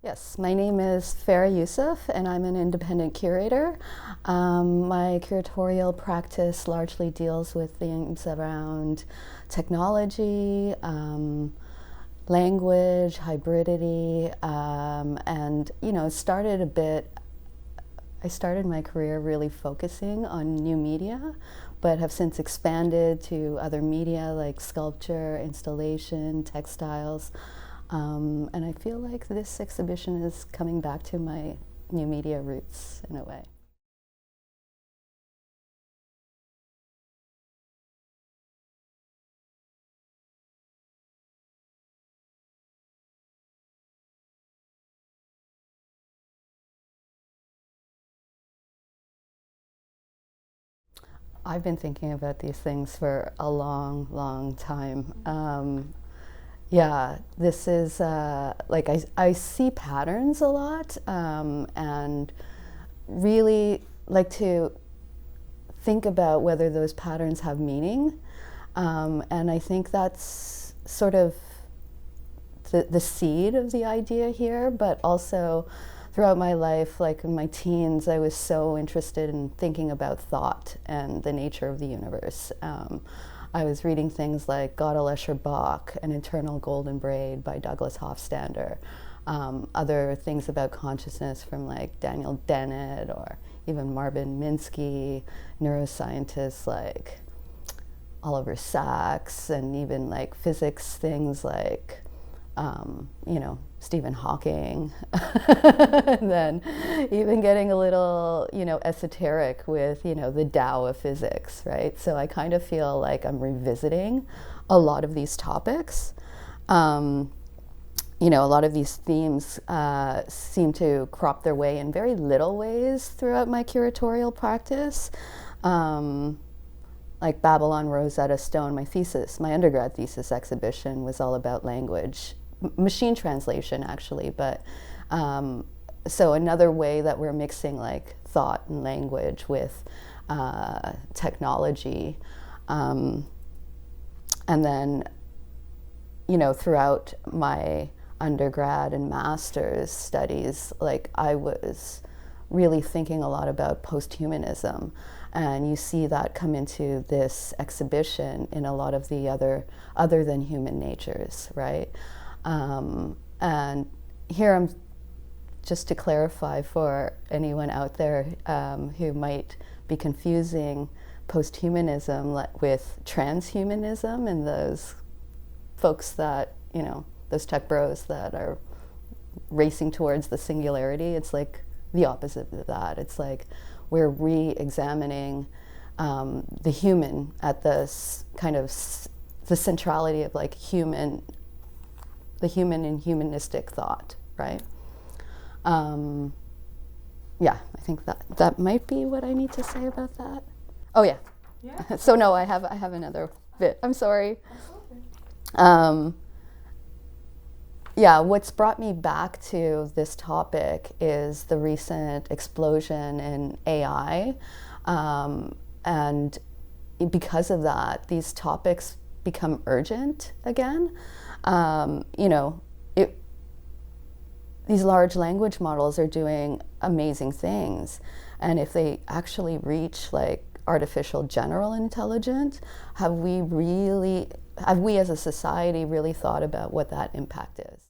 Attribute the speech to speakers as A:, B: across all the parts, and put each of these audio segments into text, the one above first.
A: Yes, my name is Farah Yusuf, and I'm an independent curator. My curatorial practice largely deals with things around technology, language, hybridity, and I started my career really focusing on new media, but have since expanded to other media like sculpture, installation, textiles. And I feel like this exhibition is coming back to my new media roots in a way. I've been thinking about these things for a long, long time. Yeah, this is I see patterns a lot, and really like to think about whether those patterns have meaning. And I think that's sort of the seed of the idea here, but also throughout my life, like in my teens, I was so interested in thinking about thought and the nature of the universe. I was reading things like Gödel Bach, An Eternal Golden Braid by Douglas Hofstadter, other things about consciousness from like Daniel Dennett or even Marvin Minsky, neuroscientists like Oliver Sacks, and even like physics things like Stephen Hawking, and then even getting a little, esoteric with, the Tao of physics, right? So I kind of feel like I'm revisiting a lot of these topics. A lot of these themes seem to crop their way in very little ways throughout my curatorial practice. Like Babylon Rosetta Stone, my undergrad thesis exhibition was all about language, machine translation actually, but so another way that we're mixing like thought and language with technology. And then, throughout my undergrad and master's studies, like I was really thinking a lot about posthumanism. And you see that come into this exhibition in a lot of the other than human natures, right? And here I'm just to clarify for anyone out there who might be confusing posthumanism with transhumanism, and those folks that, those tech bros that are racing towards the singularity. It's like the opposite of that. It's like we're re-examining the human at this kind of the centrality of like the human and humanistic thought, right? Yeah, I think that might be what I need to say about that. Oh yeah. Yeah. So no, I have another bit. I'm sorry. Yeah, what's brought me back to this topic is the recent explosion in AI. And because of that, these topics become urgent again. These large language models are doing amazing things. And if they actually reach like artificial general intelligence, have we as a society really thought about what that impact is?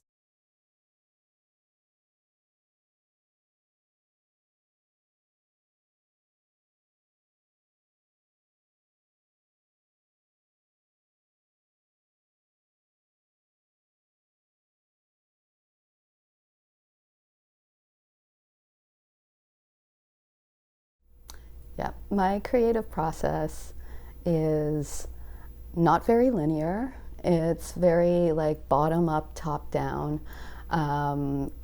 A: Yeah, my creative process is not very linear. It's very like bottom up, top down,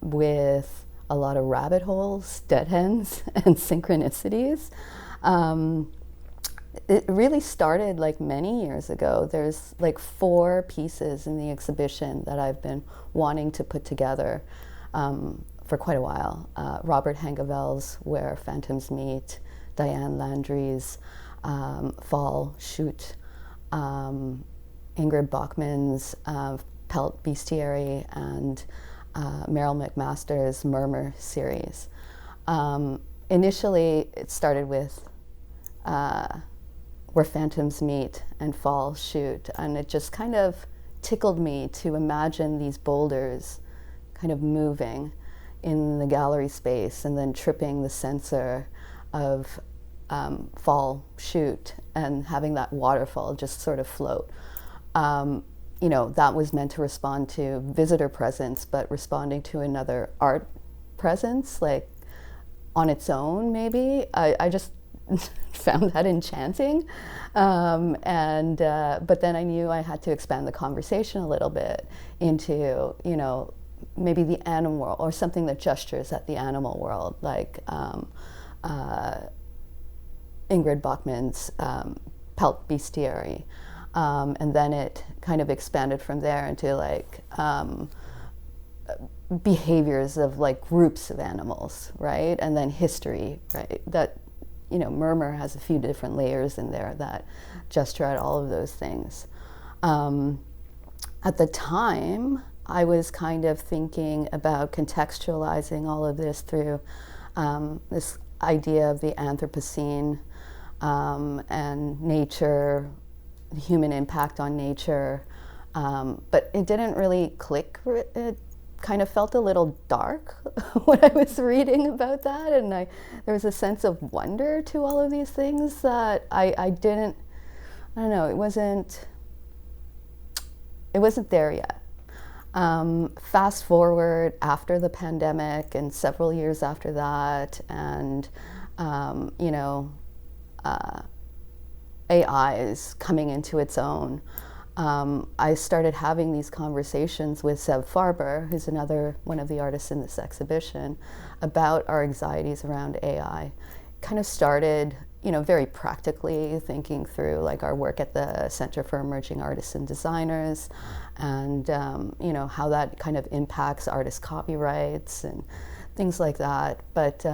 A: with a lot of rabbit holes, dead ends, and synchronicities. It really started like many years ago. There's like 4 pieces in the exhibition that I've been wanting to put together for quite a while. Robert Hangavel's Where Phantoms Meet, Diane Landry's Fall, Shoot, Ingrid Bachmann's Pelt Bestiary, and Meryl McMaster's Murmur series. Initially, it started with Where Phantoms Meet and Fall Shoot, and it just kind of tickled me to imagine these boulders kind of moving in the gallery space and then tripping the sensor of Fall Shoot and having that waterfall just sort of float. That was meant to respond to visitor presence, but responding to another art presence, like on its own, maybe. I just found that enchanting. But then I knew I had to expand the conversation a little bit into, maybe the animal world or something that gestures at the animal world, like Ingrid Bachmann's Pelt Bestiary. And then it kind of expanded from there into like behaviors of like groups of animals, right? And then history, right? That, Murmur has a few different layers in there that gesture at all of those things. At the time, I was kind of thinking about contextualizing all of this through this idea of the Anthropocene and nature, human impact on nature, but it didn't really click. It kind of felt a little dark when I was reading about that, and there was a sense of wonder to all of these things that I don't know, it wasn't there yet. Fast forward after the pandemic and several years after that, and AI is coming into its own. I started having these conversations with Zev Farber, who's another one of the artists in this exhibition, about our anxieties around AI. Kind of started, very practically thinking through like our work at the Center for Emerging Artists and Designers, and how that kind of impacts artist copyrights and things like that. But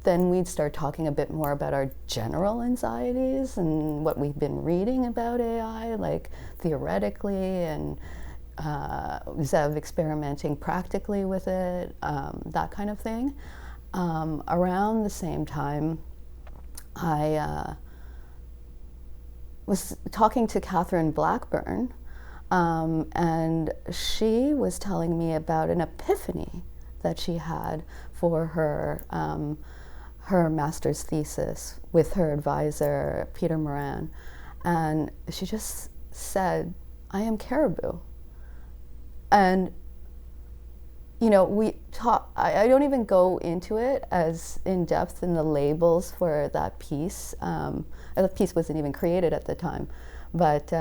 A: then we'd start talking a bit more about our general anxieties and what we've been reading about AI, like theoretically, and Zev experimenting practically with it, that kind of thing. Around the same time, I was talking to Catherine Blackburn, and she was telling me about an epiphany that she had for her master's thesis with her advisor, Peter Moran. And she just said, I am caribou. And, I don't even go into it as in depth in the labels for that piece. The piece wasn't even created at the time. But,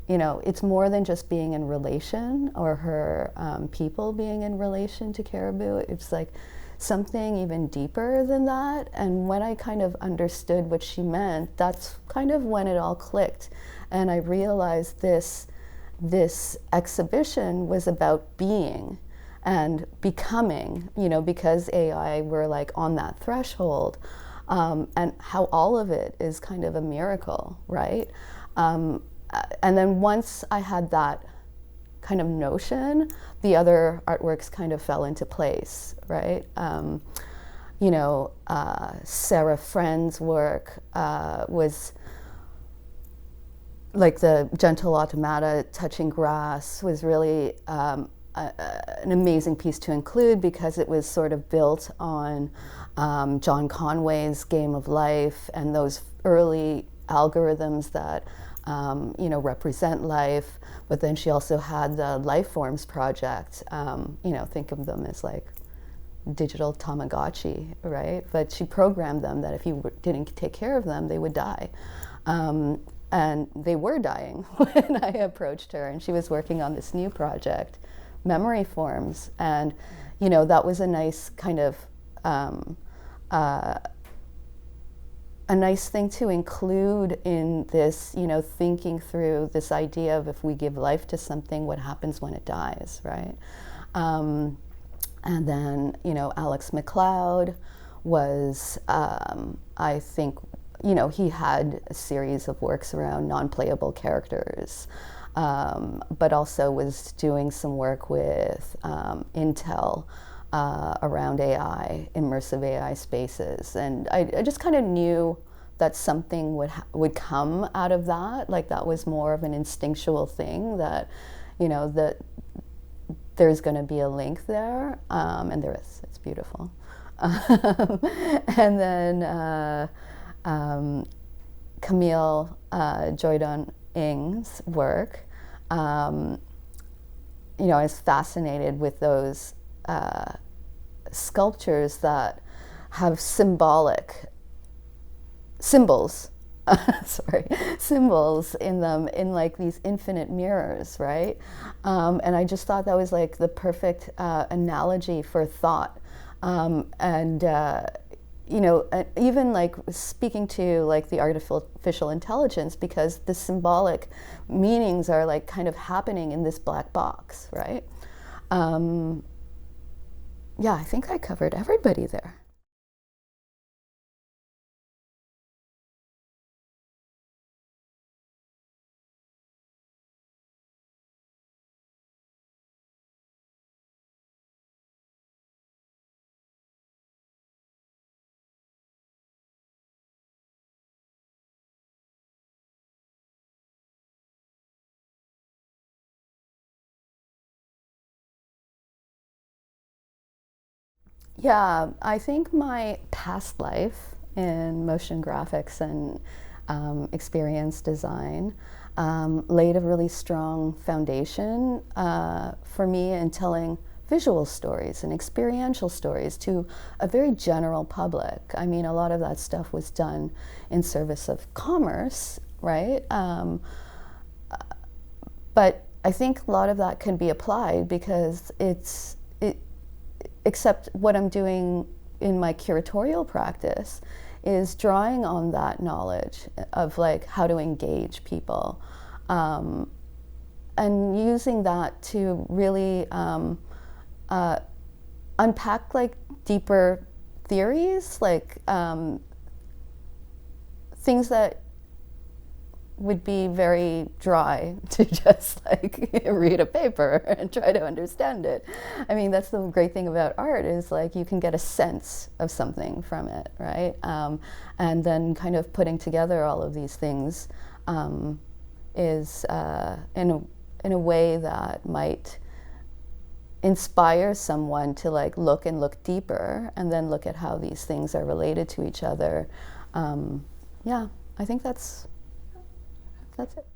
A: it's more than just being in relation, or her people being in relation to caribou. It's like something even deeper than that. And when I kind of understood what she meant, that's kind of when it all clicked. And I realized this exhibition was about being and becoming, because AI were like on that threshold, and how all of it is kind of a miracle, right? And then once I had that kind of notion, the other artworks kind of fell into place, right? Sarah Friend's work was like the Gentle Automata Touching Grass was really an amazing piece to include, because it was sort of built on John Conway's Game of Life and those early algorithms that represent life. But then she also had the Life Forms project, think of them as like digital Tamagotchi, right? But she programmed them that if you didn't take care of them, they would die. And they were dying when I approached her, and she was working on this new project, Memory Forms. And, that was a nice kind of, a nice thing to include in this, thinking through this idea of if we give life to something, what happens when it dies, right? And then, Alex McLeod was, I think, he had a series of works around non-playable characters. but also was doing some work with Intel around AI, immersive AI spaces. And I just kind of knew that something would come out of that. Like that was more of an instinctual thing that, that there's going to be a link there, and there is. It's beautiful. And then Camille Joydon-Ng's work, I was fascinated with those sculptures that have symbols in them, in like these infinite mirrors, right? And I just thought that was like the perfect analogy for thought. Even like speaking to like the artificial intelligence, because the symbolic meanings are like kind of happening in this black box, right? Yeah, I think I covered everybody there. Yeah, I think my past life in motion graphics and experience design laid a really strong foundation for me in telling visual stories and experiential stories to a very general public. I mean, a lot of that stuff was done in service of commerce, right? But I think a lot of that can be applied because except what I'm doing in my curatorial practice is drawing on that knowledge of like how to engage people, and using that to really unpack like deeper theories, like things that would be very dry to just like read a paper and try to understand it. I mean, that's the great thing about art, is like you can get a sense of something from it, right? And then kind of putting together all of these things is in a way that might inspire someone to like look deeper and then look at how these things are related to each other. Yeah, I think that's it.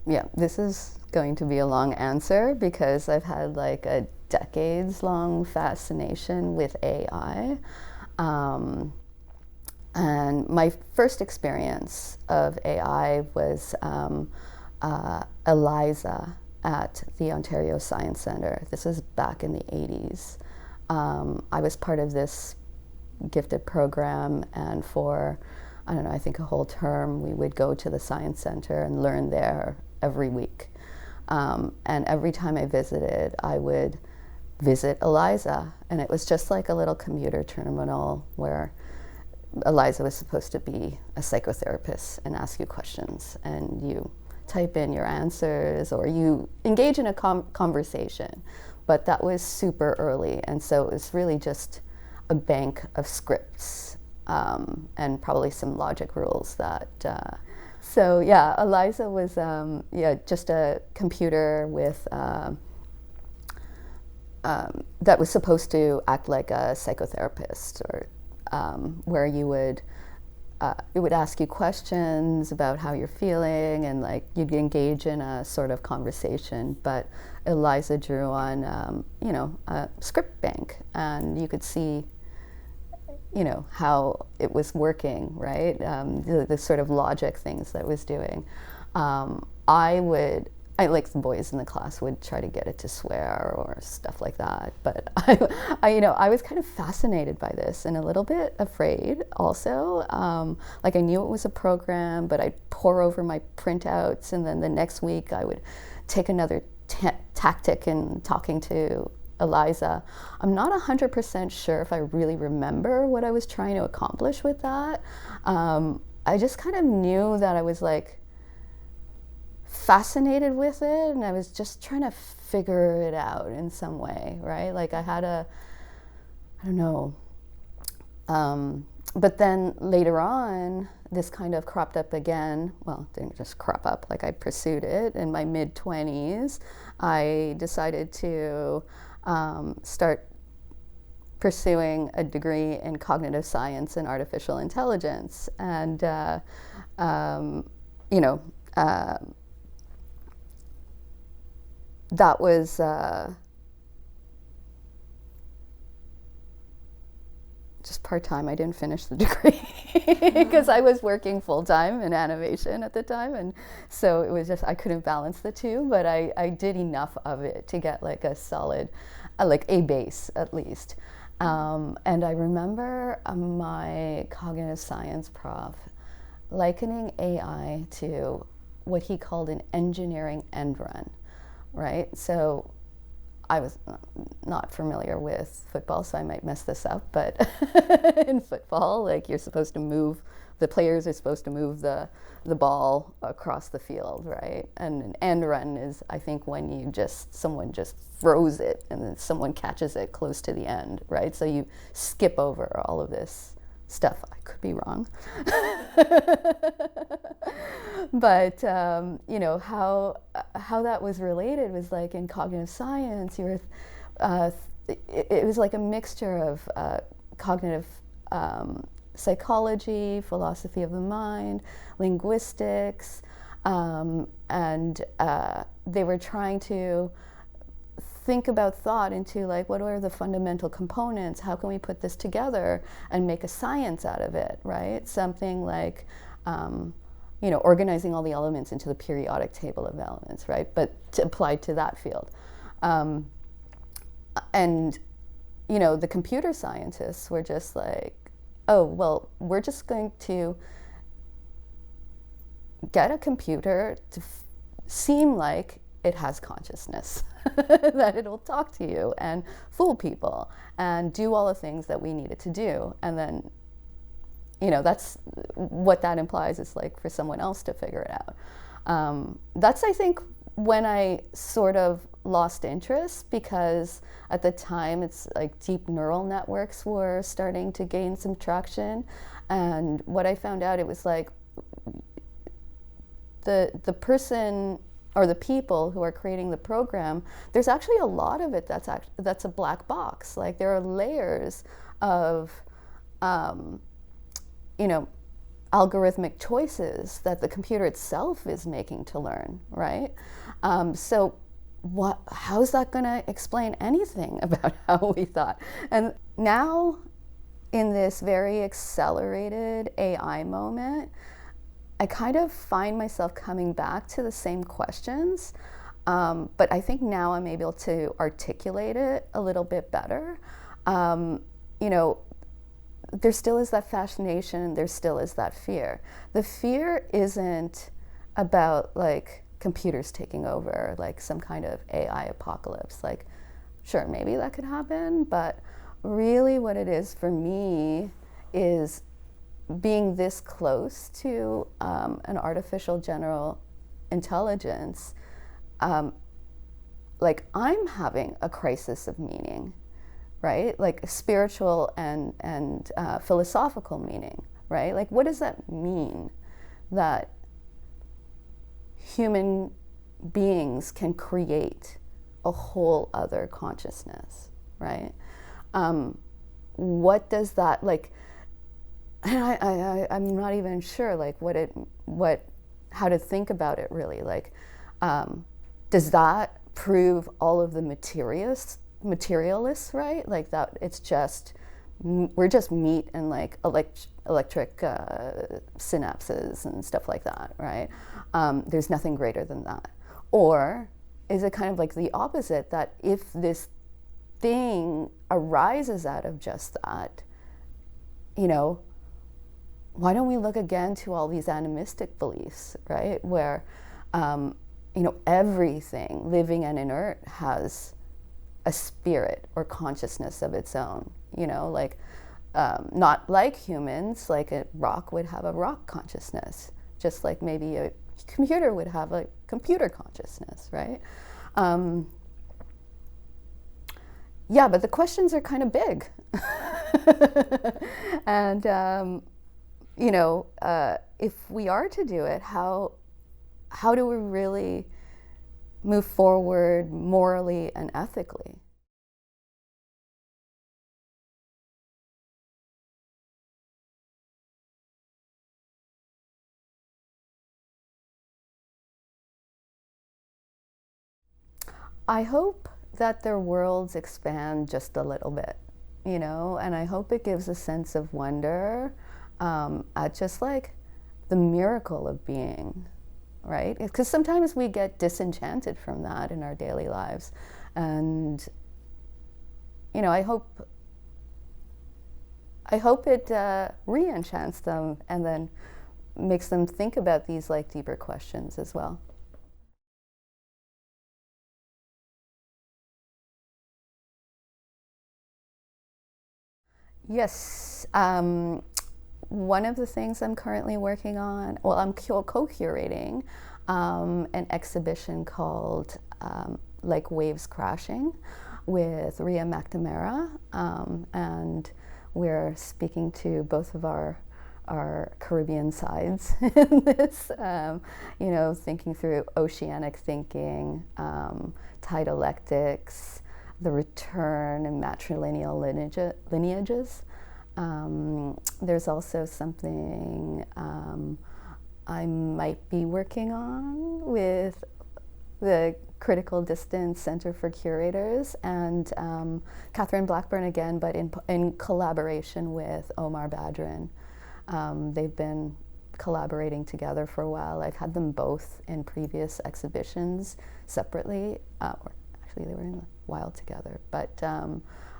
A: Yeah, this is going to be a long answer because I've had like a decades-long fascination with AI. And my first experience of AI was ELIZA at the Ontario Science Centre. This was back in the 80s. I was part of this gifted program, and for, I don't know, I think a whole term, we would go to the Science Centre and learn there every week. And every time I visited, I would visit ELIZA, and it was just like a little commuter terminal where ELIZA was supposed to be a psychotherapist and ask you questions, and you type in your answers or you engage in a conversation. But that was super early, and so it was really just a bank of scripts and probably some logic rules that so yeah, ELIZA was just a computer with that was supposed to act like a psychotherapist, or where you would it would ask you questions about how you're feeling, and like you'd engage in a sort of conversation. But ELIZA drew on a script bank, and you could see how it was working, right? The sort of logic things that it was doing. I like the boys in the class would try to get it to swear or stuff like that. But I was kind of fascinated by this and a little bit afraid also. Like I knew it was a program, but I'd pore over my printouts, and then the next week I would take another tactic in talking to Eliza. I'm not 100% sure if I really remember what I was trying to accomplish with that. I just kind of knew that I was like fascinated with it, and I was just trying to figure it out in some way, right? Like I don't know. But then later on, this kind of cropped up again. Well, it didn't just crop up, like I pursued it in my mid-20s. I decided to start pursuing a degree in cognitive science and artificial intelligence. And, that was just part-time. I didn't finish the degree because I was working full-time in animation at the time, and so it was just I couldn't balance the two, but I did enough of it to get like a solid, like a base at least. And I remember my cognitive science prof likening AI to what he called an engineering end run. Right? So I was not familiar with football, so I might mess this up, but in football, like you're supposed to move, the players are supposed to move the ball across the field, right? And an end run is, I think, when someone just throws it and then someone catches it close to the end, right? So you skip over all of this stuff. I could be wrong. But how that was related was like in cognitive science, it was like a mixture of cognitive psychology, philosophy of the mind, linguistics, and they were trying to think about thought into like, what are the fundamental components? How can we put this together and make a science out of it, right? Something like, organizing all the elements into the periodic table of elements, right? But applied to that field. And the computer scientists were just like, oh, well, we're just going to get a computer to seem like it has consciousness, that it'll talk to you and fool people and do all the things that we need it to do. And then, that's what that implies is like for someone else to figure it out. That's, I think, when I sort of lost interest, because at the time it's like deep neural networks were starting to gain some traction. And what I found out, it was like the person or the people who are creating the program, there's actually a lot of it that's a black box. Like there are layers of, algorithmic choices that the computer itself is making to learn, right? So how's that gonna explain anything about how we thought? And now, in this very accelerated AI moment, I kind of find myself coming back to the same questions, but I think now I'm able to articulate it a little bit better. There still is that fascination, there still is that fear. The fear isn't about like computers taking over, like some kind of AI apocalypse. Like, sure, maybe that could happen, but really what it is for me is being this close to an artificial general intelligence. Like I'm having a crisis of meaning, right? Like spiritual and philosophical meaning, right? Like what does that mean that human beings can create a whole other consciousness, right? What does that like? And I'm not even sure like how to think about it really. Like, does that prove all of the materialists, right? Like that it's just we're just meat and like electric synapses and stuff like that, right? There's nothing greater than that. Or is it kind of like the opposite, that if this thing arises out of just that, you know, why don't we look again to all these animistic beliefs, right? Where, you know, everything living and inert has a spirit or consciousness of its own, you know, like not like humans, like a rock would have a rock consciousness, just like maybe a computer would have a computer consciousness, right? Yeah, but the questions are kind of big. And, you know, if we are to do it, how do we really move forward morally and ethically? I hope that their worlds expand just a little bit, you know, and I hope it gives a sense of wonder at just like the miracle of being, right? Because sometimes we get disenchanted from that in our daily lives. And, you know, I hope it re-enchants them and then makes them think about these like deeper questions as well. Yes. One of the things I'm currently working on, well, I'm co-curating an exhibition called Like Waves Crashing with Ria McNamara, and we're speaking to both of our Caribbean sides in this, you know, thinking through oceanic thinking, tidalectics, the return and matrilineal lineages. There's also something I might be working on with the Critical Distance Center for Curators and Catherine Blackburn again, but in collaboration with Omar Badrin. They've been collaborating together for a while. I've had them both in previous exhibitions separately, or actually they were in a while together, but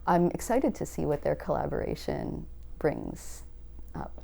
A: I'm excited to see what their collaboration brings up.